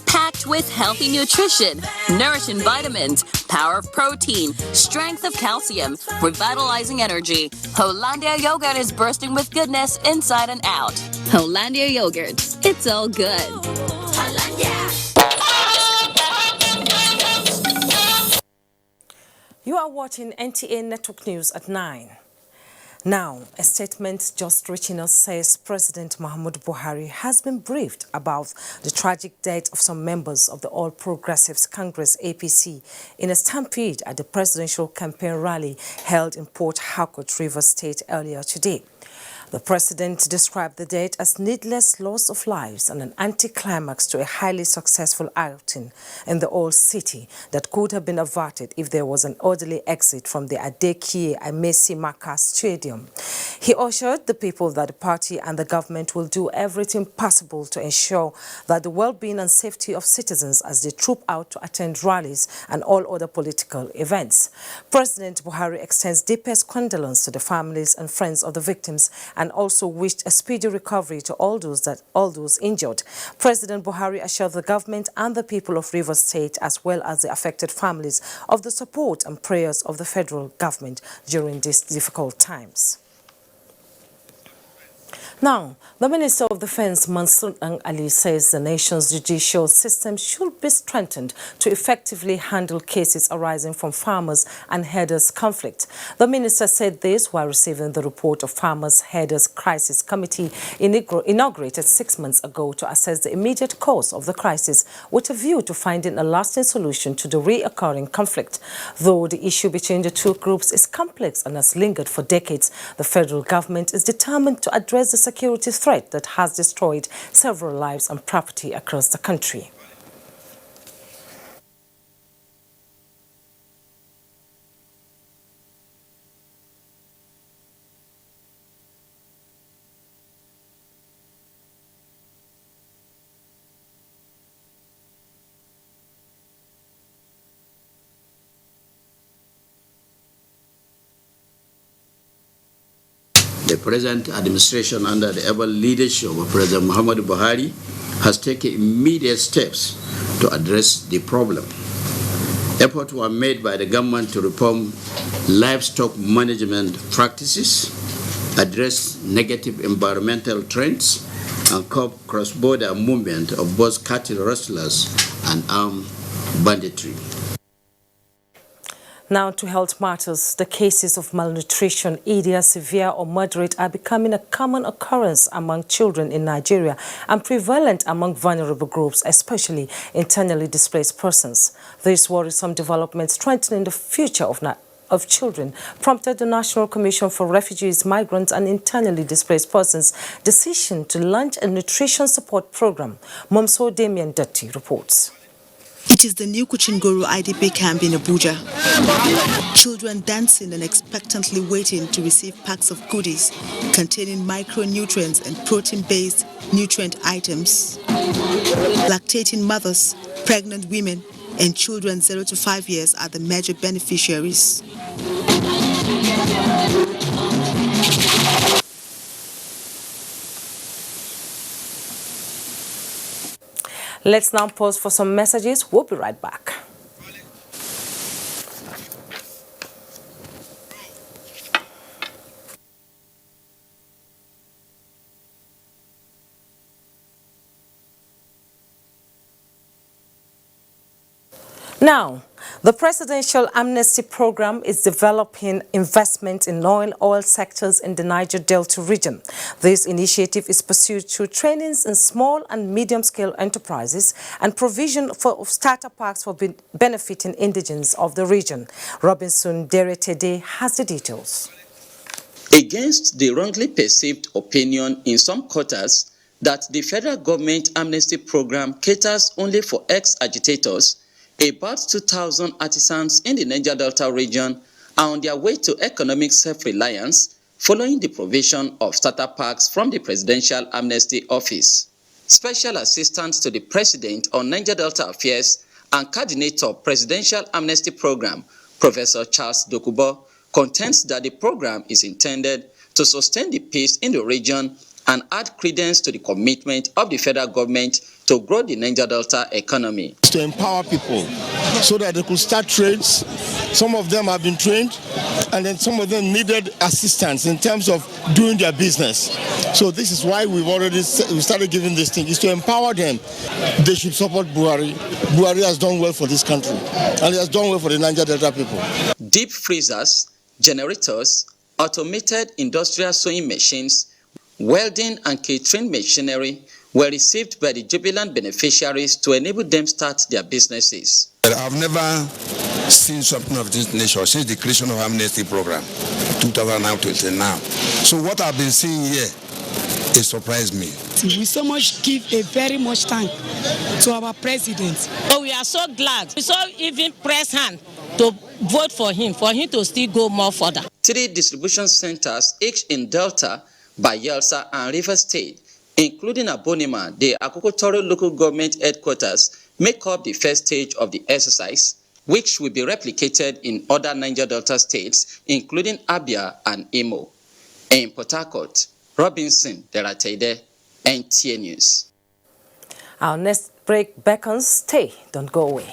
Packed rich with healthy nutrition, nourishing vitamins, power of protein, strength of calcium, revitalizing energy. Hollandia yogurt is bursting with goodness inside and out. Hollandia yogurt, it's all good. You are watching NTA Network News at 9. Now, a statement just reaching us says President Muhammadu Buhari has been briefed about the tragic death of some members of the All Progressives Congress APC in a stampede at the presidential campaign rally held in Port Harcourt, Rivers State earlier today. The president described the death as needless loss of lives and an anticlimax to a highly successful outing in the old city that could have been averted if there was an orderly exit from the Adekie Amesi Maka Stadium. He assured the people that the party and the government will do everything possible to ensure that the well-being and safety of citizens as they troop out to attend rallies and all other political events. President Buhari extends deepest condolence to the families and friends of the victims and also wished a speedy recovery to all those injured. President Buhari assured the government and the people of Rivers State, as well as the affected families, of the support and prayers of the federal government during these difficult times. Now, the Minister of Defense, Mansour Ali, says the nation's judicial system should be strengthened to effectively handle cases arising from farmers and herders' conflict. The minister said this while receiving the report of Farmers Herders Crisis Committee inaugurated 6 months ago to assess the immediate cause of the crisis with a view to finding a lasting solution to the reoccurring conflict. Though the issue between the two groups is complex and has lingered for decades, the federal government is determined to address the security threat that has destroyed several lives and property across the country. The present administration, under the able leadership of President Muhammadu Buhari, has taken immediate steps to address the problem. Efforts were made by the government to reform livestock management practices, address negative environmental trends, and curb cross-border movement of both cattle rustlers and armed banditry. Now to health matters, the cases of malnutrition, either severe or moderate, are becoming a common occurrence among children in Nigeria and prevalent among vulnerable groups, especially internally displaced persons. This worrisome development strengthening the future of children prompted the National Commission for Refugees, Migrants and Internally Displaced Persons decision to launch a nutrition support program. Momso Damian Dutty reports. It is the new Kuchingoro IDP camp in Abuja. Children dancing and expectantly waiting to receive packs of goodies containing micronutrients and protein-based nutrient items. Lactating mothers, pregnant women, and children 0 to 5 years are the major beneficiaries. Let's now pause for some messages. We'll be right back. Now, the Presidential Amnesty Program is developing investment in oil sectors in the Niger Delta region. This initiative is pursued through trainings in small and medium-scale enterprises and provision for starter packs for benefiting indigents of the region. Robinson Deretede has the details. Against the wrongly perceived opinion in some quarters that the federal government amnesty program caters only for ex-agitators, about 2,000 artisans in the Niger Delta region are on their way to economic self-reliance following the provision of starter packs from the Presidential Amnesty Office. Special Assistant to the President on Niger Delta Affairs and Coordinator Presidential Amnesty Program, Professor Charles Dokubo, contends that the program is intended to sustain the peace in the region and add credence to the commitment of the federal government to grow the Niger Delta economy. To empower people so that they could start trades. Some of them have been trained, and then some of them needed assistance in terms of doing their business. So this is why we started giving this thing, is to empower them. They should support Buhari. Buhari has done well for this country, and he has done well for the Niger Delta people. Deep freezers, generators, automated industrial sewing machines, welding and catering machinery were received by the jubilant beneficiaries to enable them start their businesses. I've never seen something of this nature since the creation of Amnesty program, 2009 till now. So what I've been seeing here, it surprised me. We so much give a very much thank to our president. Oh, we are so glad. We saw even press hand to vote for him to still go more further. 3 distribution centers, each in Delta, Bayelsa, and River State, including Abonima, the agricultural local government headquarters, make up the first stage of the exercise, which will be replicated in other Niger Delta states, including Abia and Imo. In Port Harcourt, Robinson Deratede, NTA News. Our next break beckons. Stay, don't go away.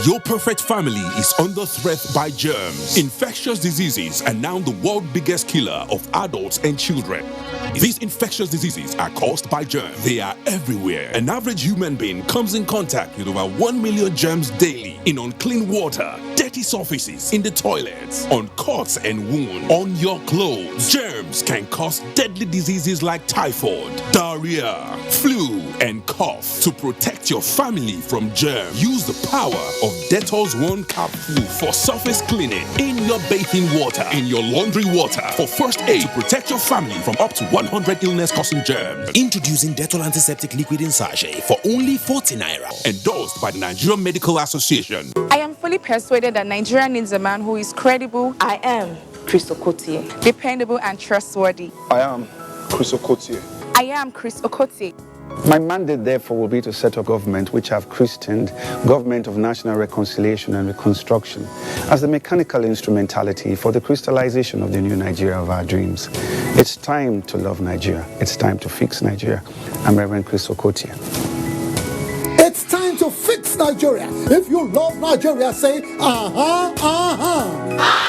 Your perfect family is under threat by germs. Infectious diseases are now the world's biggest killer of adults and children. These infectious diseases are caused by germs. They are everywhere. An average human being comes in contact with over 1 million germs daily in unclean water, dirty surfaces, in the toilets, on cuts and wounds, on your clothes. Germs can cause deadly diseases like typhoid, diarrhea, flu, and cough. To protect your family from germs, use the power of Dettol's One Capful for surface cleaning in your bathing water, in your laundry water, for first aid to protect your family from up to 100 illness-causing germs. Introducing Dettol Antiseptic Liquid in Sachet for only 40 naira. Endorsed by the Nigerian Medical Association. I am fully persuaded that Nigeria needs a man who is credible. I am Chris Okotie. Dependable and trustworthy. I am Chris Okotie. I am Chris Okotie. My mandate, therefore, will be to set a government which I've christened Government of National Reconciliation and Reconstruction as the mechanical instrumentality for the crystallization of the new Nigeria of our dreams. It's time to love Nigeria. It's time to fix Nigeria. I'm Reverend Chris Okotie. It's time to fix Nigeria. If you love Nigeria, say, uh-huh, uh-huh.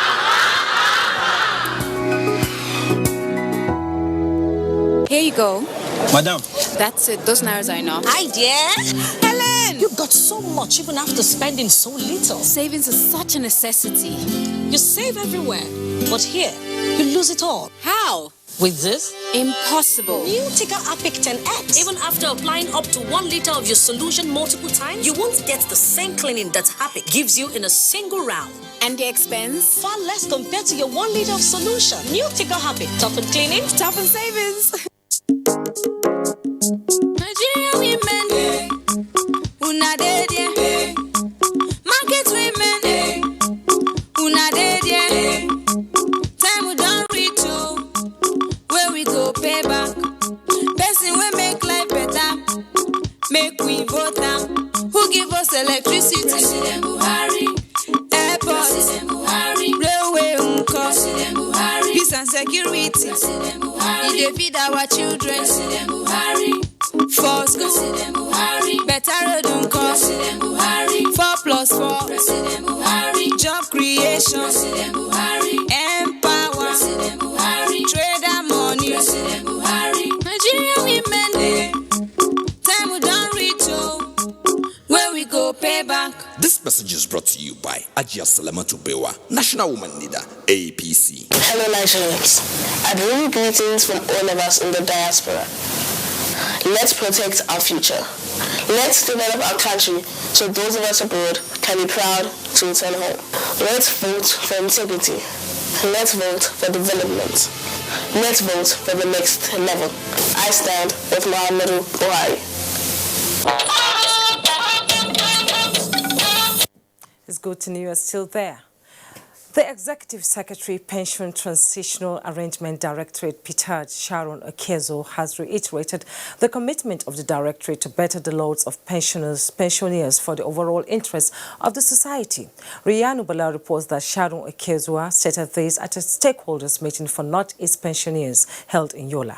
Here you go. Madam. That's it. Those nairas are enough. Hi, dear. Helen! You've got so much even after spending so little. Savings is such a necessity. You save everywhere, but here, you lose it all. How? With this? Impossible. New Ticker Apic 10X. Even after applying up to 1 liter of your solution multiple times, you won't get the same cleaning that Apic gives you in a single round. And the expense? Far less compared to your 1 liter of solution. New Ticker Apic. Toughen cleaning, toughen savings. Nigerian women, una dey there. Market women, una dey there. Time we don't reach to where we go pay back. Person we make life better, make we vote now. Who give us electricity? President Buhari. Airport. President Buhari. Railway President Buhari. Peace and security. President Buhari. He dey feed our children. President Buhari. For school, President Buhari. Better road and cost, President Buhari. 4+4, President Buhari. Job creation, President Buhari. Empower, President Buhari. Trade and money, President Buhari. This message is brought to you by Ajia Salamatu Bewa, National Woman Leader, APC. Hello Nigerians, I bring greetings from all of us in the diaspora. Let's protect our future. Let's develop our country so those of us abroad can be proud to return home. Let's vote for integrity. Let's vote for development. Let's vote for the next level. I stand with Muhammadu Buhari. It's good to know you're still there. The Executive Secretary, Pension Transitional Arrangement Directorate, Peter Sharon Okezo, has reiterated the commitment of the Directorate to better the loads of pensioners for the overall interest of the society. Riyanu Bala reports that Sharon Okezo stated this at a stakeholders meeting for Northeast pensioners held in Yola.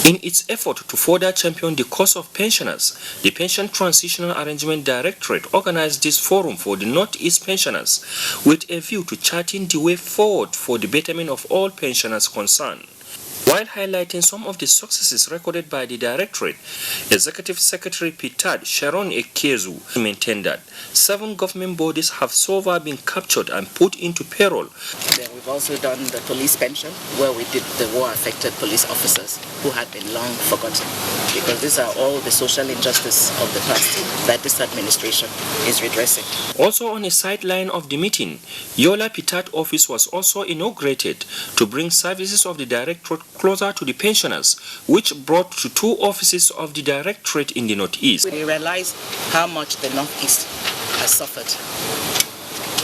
In its effort to further champion the cause of pensioners, the Pension Transitional Arrangement Directorate organized this forum for the Northeast pensioners with a view to charting the way forward for the betterment of all pensioners concerned. While highlighting some of the successes recorded by the Directorate, Executive Secretary Peter Sharon Okezo maintained that 7 government bodies have so far been captured and put into payroll. Then we've also done the police pension, where we did the war-affected police officers who had been long forgotten, because these are all the social injustice of the past that this administration is redressing. Also on a sideline of the meeting, Yola Pitat office was also inaugurated to bring services of the Directorate closer to the pensioners, which brought to 2 offices of the Directorate in the Northeast. We realized how much the Northeast has suffered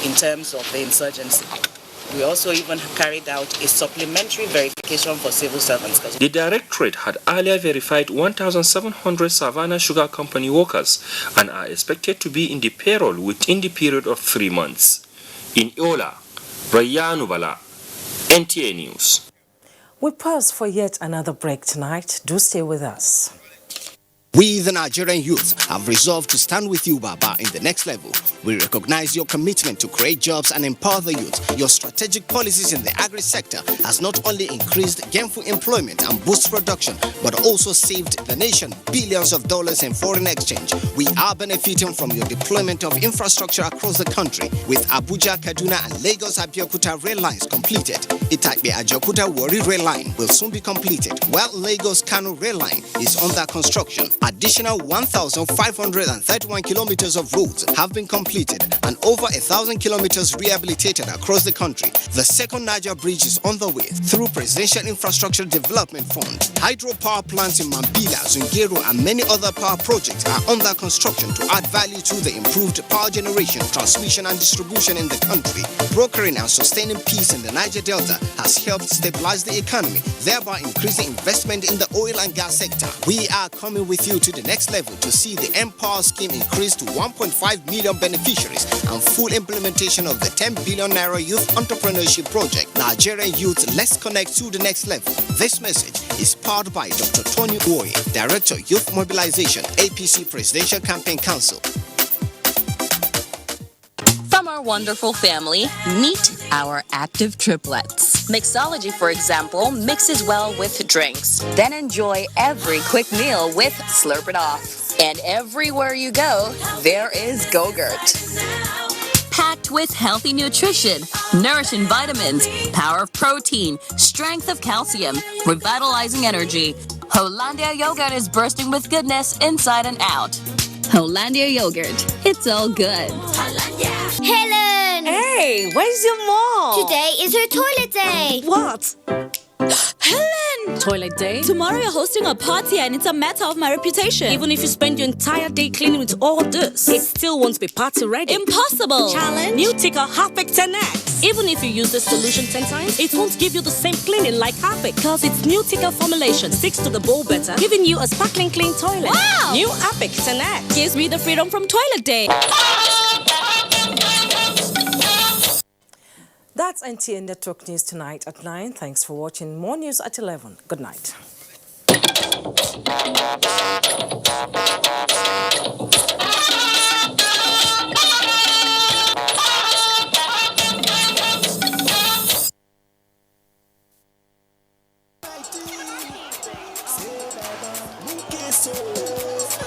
in terms of the insurgency. We also even carried out a supplementary verification for civil servants. The Directorate had earlier verified 1,700 Savannah Sugar Company workers and are expected to be in the payroll within the period of 3 months. In Yola, Rayanu Bala, NTA News. We pause for yet another break tonight. Do stay with us. We, the Nigerian youth, have resolved to stand with you, Baba, in the next level. We recognize your commitment to create jobs and empower the youth. Your strategic policies in the agri-sector has not only increased gainful employment and boosted production, but also saved the nation billions of dollars in foreign exchange. We are benefiting from your deployment of infrastructure across the country. With Abuja, Kaduna, and Lagos-Abeokuta rail lines completed, Itakpe-Ajaokuta-Warri rail line will soon be completed, while Lagos-Kano rail line is under construction. Additional 1,531 kilometers of roads have been completed and over 1,000 kilometers rehabilitated across the country. The second Niger bridge is on the way through Presidential Infrastructure Development Fund. Hydropower plants in Mambila, Zungeru, and many other power projects are under construction to add value to the improved power generation, transmission, and distribution in the country. Brokering and sustaining peace in the Niger Delta has helped stabilize the economy, thereby increasing investment in the oil and gas sector. We are coming with you to the next level to see the Empower scheme increase to 1.5 million beneficiaries and full implementation of the 10 billion Naira Youth Entrepreneurship Project. Nigerian youth, let's connect to the next level. This message is powered by Dr. Tony Uoye, Director Youth Mobilization, APC Presidential Campaign Council. From our wonderful family, meet our active triplets. Mixology, for example, mixes well with drinks. Then enjoy every quick meal with Slurp It Off. And everywhere you go, there is Go-Gurt. Packed with healthy nutrition, nourishing vitamins, power of protein, strength of calcium, revitalizing energy. Hollandia yogurt is bursting with goodness inside and out. Hollandia yogurt, it's all good. Helen! Hey, where's your mom? Today is her toilet day. What? Helen! Toilet day? Tomorrow you're hosting a party and it's a matter of my reputation. Even if you spend your entire day cleaning with all this, it still won't be party ready. Impossible! Challenge? New Ticker Harpic 10X. Even if you use this solution 10 times, it won't give you the same cleaning like Harpic, because its new Ticker formulation sticks to the bowl better, giving you a sparkling clean toilet. Wow! New Harpic 10X gives me the freedom from toilet day. That's NTA Network News tonight at 9. Thanks for watching. More news at 11. Good night. So